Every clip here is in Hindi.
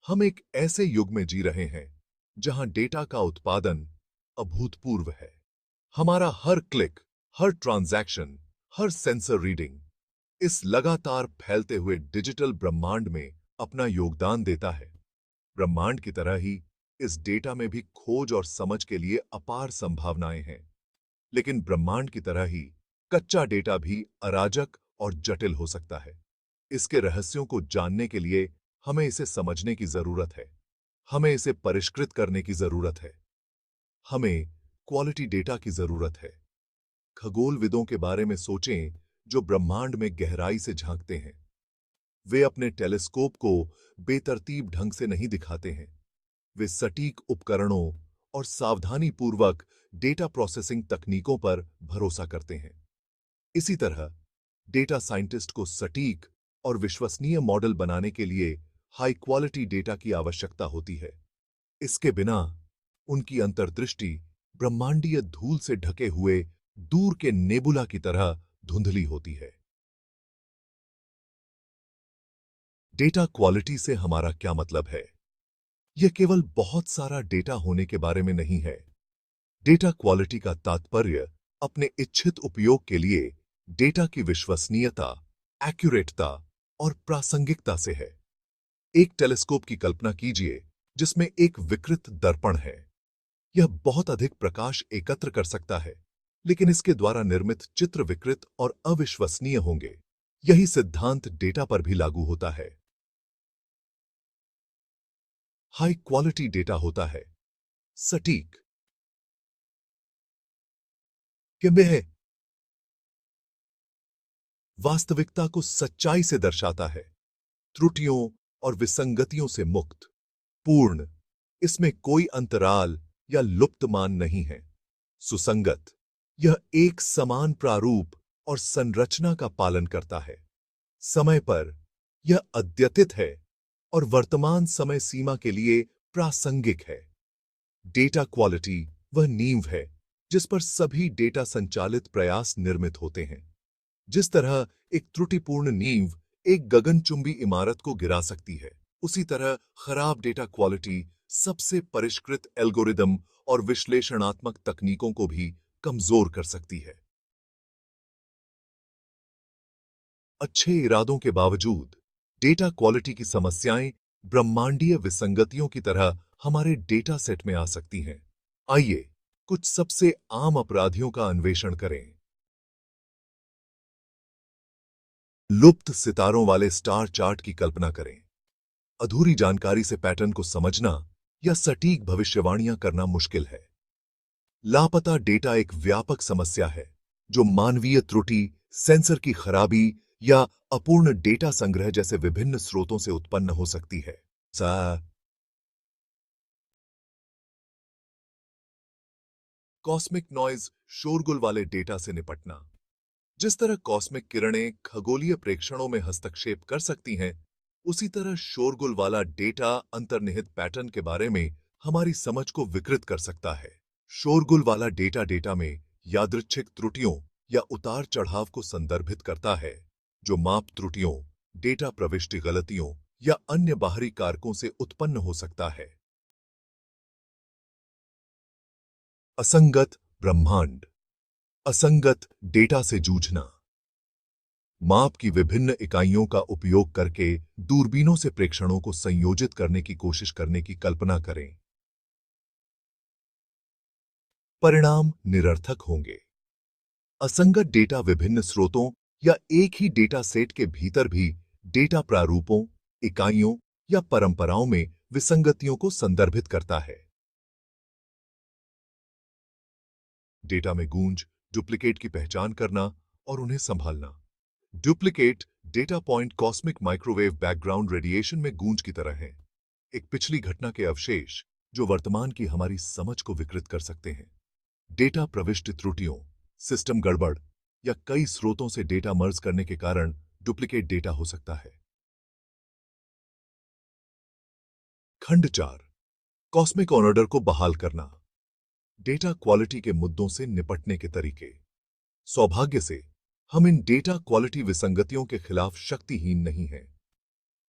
हम एक ऐसे युग में जी रहे हैं जहां डेटा का उत्पादन अभूतपूर्व है। हमारा हर क्लिक, हर ट्रांजैक्शन, हर सेंसर रीडिंग इस लगातार फैलते हुए डिजिटल ब्रह्मांड में अपना योगदान देता है। ब्रह्मांड की तरह ही इस डेटा में भी खोज और समझ के लिए अपार संभावनाएं हैं। लेकिन ब्रह्मांड की तरह ही कच्चा डेटा भी अराजक और जटिल हो सकता है। इसके रहस्यों को जानने के लिए हमें इसे समझने की जरूरत है। हमें इसे परिष्कृत करने की जरूरत है। हमें क्वालिटी डेटा की जरूरत है। खगोलविदों के बारे में सोचें जो ब्रह्मांड में गहराई से झांकते हैं। वे अपने टेलीस्कोप को बेतरतीब ढंग से नहीं दिखाते हैं। वे सटीक उपकरणों और सावधानीपूर्वक डेटा प्रोसेसिंग तकनीकों पर भरोसा करते हैं। इसी तरह डेटा साइंटिस्ट को सटीक और विश्वसनीय मॉडल बनाने के लिए हाई क्वालिटी डेटा की आवश्यकता होती है। इसके बिना उनकी अंतर्दृष्टि ब्रह्मांडीय धूल से ढके हुए दूर के नेबुला की तरह धुंधली होती है। डेटा क्वालिटी से हमारा क्या मतलब है? यह केवल बहुत सारा डेटा होने के बारे में नहीं है। डेटा क्वालिटी का तात्पर्य अपने इच्छित उपयोग के लिए डेटा की विश्वसनीयता, एक्यूरेटता और प्रासंगिकता से है। एक टेलीस्कोप की कल्पना कीजिए जिसमें एक विकृत दर्पण है। यह बहुत अधिक प्रकाश एकत्र कर सकता है, लेकिन इसके द्वारा निर्मित चित्र विकृत और अविश्वसनीय होंगे। यही सिद्धांत डेटा पर भी लागू होता है। हाई क्वालिटी डेटा होता है सटीक, किंबह वास्तविकता को सच्चाई से दर्शाता है, त्रुटियों और विसंगतियों से मुक्त, पूर्ण। इसमें कोई अंतराल या लुप्त मान नहीं है। सुसंगत, यह एक समान प्रारूप और संरचना का पालन करता है। समय पर, यह अद्यतित है और वर्तमान समय सीमा के लिए प्रासंगिक है। डेटा क्वालिटी वह नींव है जिस पर सभी डेटा संचालित प्रयास निर्मित होते हैं। जिस तरह एक त्रुटिपूर्ण नींव एक गगनचुंबी इमारत को गिरा सकती है, उसी तरह खराब डेटा क्वालिटी सबसे परिष्कृत एल्गोरिदम और विश्लेषणात्मक तकनीकों को भी कमजोर कर सकती है। अच्छे इरादों के बावजूद डेटा क्वालिटी की समस्याएं ब्रह्मांडीय विसंगतियों की तरह हमारे डेटा सेट में आ सकती हैं। आइए कुछ सबसे आम अपराधियों का अन्वेषण करें। लुप्त सितारों वाले स्टार चार्ट की कल्पना करें। अधूरी जानकारी से पैटर्न को समझना या सटीक भविष्यवाणियां करना मुश्किल है। लापता डेटा एक व्यापक समस्या है जो मानवीय त्रुटि, सेंसर की खराबी या अपूर्ण डेटा संग्रह जैसे विभिन्न स्रोतों से उत्पन्न हो सकती है। सा कॉस्मिक नॉइज, शोरगुल वाले डेटा से निपटना। जिस तरह कॉस्मिक किरणें खगोलीय प्रेक्षणों में हस्तक्षेप कर सकती हैं, उसी तरह शोरगुल वाला डेटा अंतर्निहित पैटर्न के बारे में हमारी समझ को विकृत कर सकता है। शोरगुल वाला डेटा डेटा में यादृच्छिक त्रुटियों या उतार चढ़ाव को संदर्भित करता है, जो माप त्रुटियों, डेटा प्रविष्टि गलतियों या अन्य बाहरी कारकों से उत्पन्न हो सकता है। असंगत ब्रह्मांड, असंगत डेटा से जूझना। माप की विभिन्न इकाइयों का उपयोग करके दूरबीनों से प्रेक्षणों को संयोजित करने की कोशिश करने की कल्पना करें। परिणाम निरर्थक होंगे। असंगत डेटा विभिन्न स्रोतों या एक ही डेटा सेट के भीतर भी डेटा प्रारूपों, इकाइयों या परंपराओं में विसंगतियों को संदर्भित करता है। डेटा में गूंज, डुप्लीकेट की पहचान करना और उन्हें संभालना। Duplicate data point cosmic microwave background radiation में गूंज की तरह हैं, एक पिछली घटना के अवशेष जो वर्तमान की हमारी समझ को विकृत कर सकते हैं। डेटा प्रविष्टि त्रुटियों, सिस्टम गड़बड़ या कई स्रोतों से डेटा मर्ज करने के कारण डुप्लीकेट डेटा हो सकता है। खंड 4, कॉस्मिक ऑर्डर को बहाल करना। डेटा क्वालिटी के मुद्दों से निपटने के तरीके। सौभाग्य से हम इन डेटा क्वालिटी विसंगतियों के खिलाफ शक्तिहीन नहीं हैं,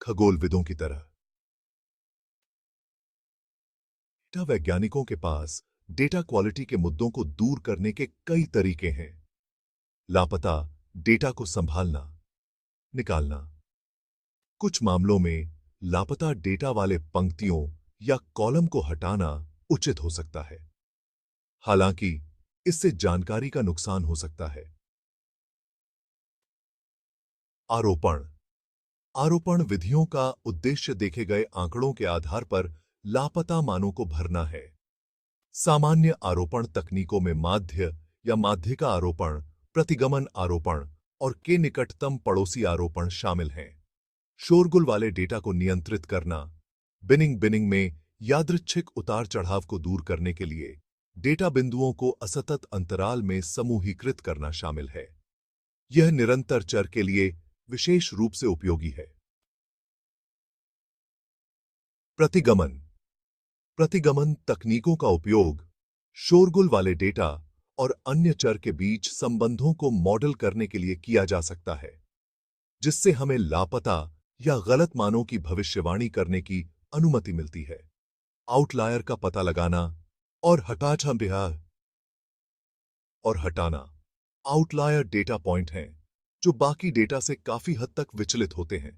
खगोलविदों की तरह। डेटा वैज्ञानिकों के पास डेटा क्वालिटी के मुद्दों को दूर करने के कई तरीके हैं। लापता डेटा को संभालना, निकालना। कुछ मामलों में लापता डेटा वाले पंक्तियों या कॉलम को हटाना उचित हो सकता है, हालांकि इससे जानकारी का नुकसान हो सकता है। आरोपण आरोपण विधियों का उद्देश्य देखे गए आंकड़ों के आधार पर लापता मानों को भरना है। सामान्य आरोपण तकनीकों में माध्य या माध्यिका आरोपण, प्रतिगमन आरोपण और के निकटतम पड़ोसी आरोपण शामिल हैं। शोरगुल वाले डेटा को नियंत्रित करना, बिनिंग में यादृच्छिक उतार चढ़ाव को दूर करने के लिए डेटा बिंदुओं को असतत अंतराल में समूहीकृत करना शामिल है। यह निरंतर चर के लिए विशेष रूप से उपयोगी है। प्रतिगमन प्रतिगमन तकनीकों का उपयोग शोरगुल वाले डेटा और अन्य चर के बीच संबंधों को मॉडल करने के लिए किया जा सकता है, जिससे हमें लापता या गलत मानों की भविष्यवाणी करने की अनुमति मिलती है। आउटलायर का पता लगाना और हटाना। आउटलायर डेटा पॉइंट हैं जो बाकी डेटा से काफी हद तक विचलित होते हैं।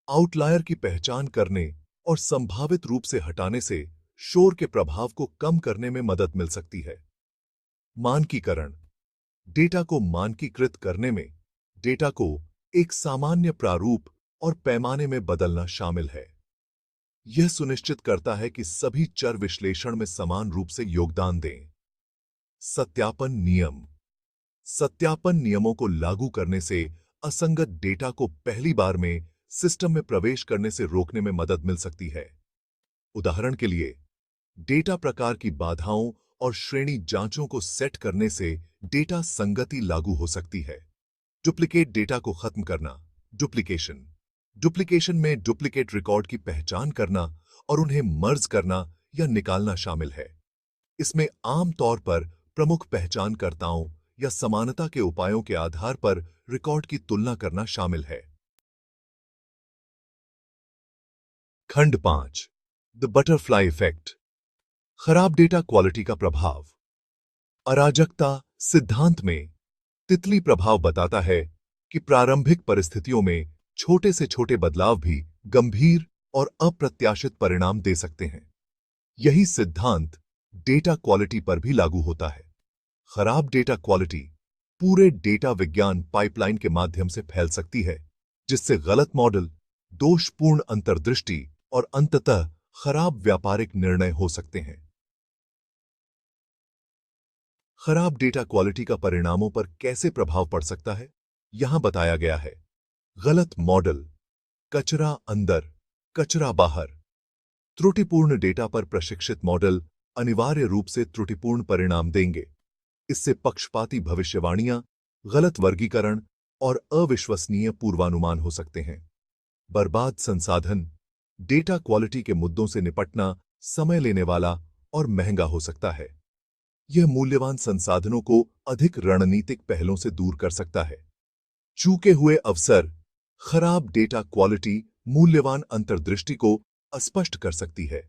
आउटलायर की पहचान करने और संभावित रूप से हटाने से शोर के प्रभाव को कम करने में मदद मिल सकती है। मानकीकरण डेटा को मानकीकृत करने में डेटा को एक सामान्य प्रारूप और पैमाने में बदलना शामिल है। यह सुनिश्चित करता है कि सभी चर विश्लेषण में समान रूप से योगदान दें। सत्यापन नियम सत्यापन नियमों को लागू करने से असंगत डेटा को पहली बार में सिस्टम में प्रवेश करने से रोकने में मदद मिल सकती है। उदाहरण के लिए, डेटा प्रकार की बाधाओं और श्रेणी जांचों को सेट करने से डेटा संगति लागू हो सकती है। डुप्लीकेट डेटा को खत्म करना, डुप्लीकेशन में डुप्लीकेट रिकॉर्ड की पहचान करना और उन्हें मर्ज करना या निकालना शामिल है। इसमें आमतौर पर प्रमुख पहचानकर्ताओं या समानता के उपायों के आधार पर रिकॉर्ड की तुलना करना शामिल है। खंड 5 द बटरफ्लाई इफेक्ट, खराब डेटा क्वालिटी का प्रभाव। अराजकता सिद्धांत में तितली प्रभाव बताता है कि प्रारंभिक परिस्थितियों में छोटे से छोटे बदलाव भी गंभीर और अप्रत्याशित परिणाम दे सकते हैं। यही सिद्धांत डेटा क्वालिटी पर भी लागू होता है। खराब डेटा क्वालिटी पूरे डेटा विज्ञान पाइपलाइन के माध्यम से फैल सकती है, जिससे गलत मॉडल, दोषपूर्ण अंतर्दृष्टि और अंततः खराब व्यापारिक निर्णय हो सकते हैं। खराब डेटा क्वालिटी का परिणामों पर कैसे प्रभाव पड़ सकता है, यहां बताया गया है। गलत मॉडल, कचरा अंदर, कचरा बाहर। त्रुटिपूर्ण डेटा पर प्रशिक्षित मॉडल अनिवार्य रूप से त्रुटिपूर्ण परिणाम देंगे। इससे पक्षपाती भविष्यवाणियां, गलत वर्गीकरण और अविश्वसनीय पूर्वानुमान हो सकते हैं। बर्बाद संसाधन, डेटा क्वालिटी के मुद्दों से निपटना समय लेने वाला और महंगा हो सकता है। यह मूल्यवान संसाधनों को अधिक रणनीतिक पहलों से दूर कर सकता है। चूके हुए अवसर, खराब डेटा क्वालिटी मूल्यवान अंतर्दृष्टि को अस्पष्ट कर सकती है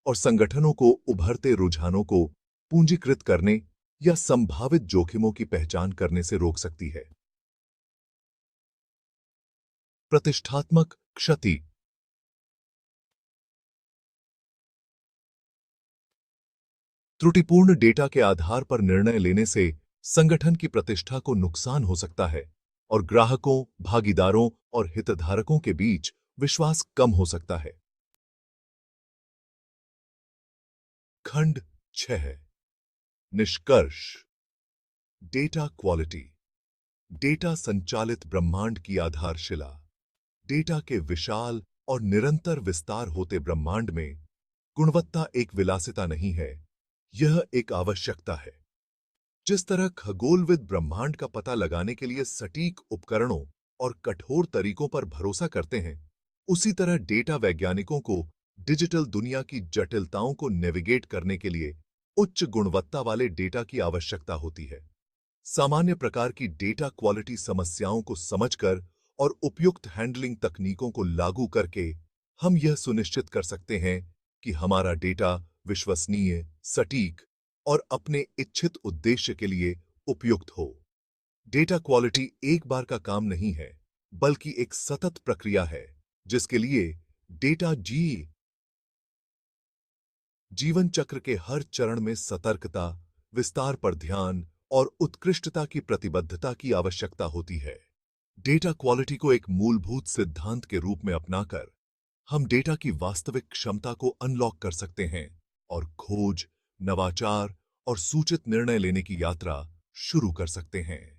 और संगठनों को उभरते रुझानों को पूंजीकृत करने या संभावित जोखिमों की पहचान करने से रोक सकती है। प्रतिष्ठात्मक क्षति, त्रुटिपूर्ण डेटा के आधार पर निर्णय लेने से संगठन की प्रतिष्ठा को नुकसान हो सकता है और ग्राहकों, भागीदारों और हितधारकों के बीच विश्वास कम हो सकता है। खंड 6 निष्कर्ष। डेटा क्वालिटी डेटा संचालित ब्रह्मांड की आधारशिला। डेटा के विशाल और निरंतर विस्तार होते ब्रह्मांड में गुणवत्ता एक विलासिता नहीं है, यह एक आवश्यकता है। जिस तरह खगोलविद ब्रह्मांड का पता लगाने के लिए सटीक उपकरणों और कठोर तरीकों पर भरोसा करते हैं, उसी तरह डेटा वैज्ञानिकों को डिजिटल दुनिया की जटिलताओं को नेविगेट करने के लिए उच्च गुणवत्ता वाले डेटा की आवश्यकता होती है। सामान्य प्रकार की डेटा क्वालिटी समस्याओं को समझकर और उपयुक्त हैंडलिंग तकनीकों को लागू करके हम यह सुनिश्चित कर सकते हैं कि हमारा डेटा विश्वसनीय, सटीक और अपने इच्छित उद्देश्य के लिए उपयुक्त हो। डेटा क्वालिटी एक बार का काम नहीं है, बल्कि एक सतत प्रक्रिया है, जिसके लिए डेटा जीवन चक्र के हर चरण में सतर्कता, विस्तार पर ध्यान और उत्कृष्टता की प्रतिबद्धता की आवश्यकता होती है। डेटा क्वालिटी को एक मूलभूत सिद्धांत के रूप में अपनाकर हम डेटा की वास्तविक क्षमता को अनलॉक कर सकते हैं और खोज, नवाचार और सूचित निर्णय लेने की यात्रा शुरू कर सकते हैं।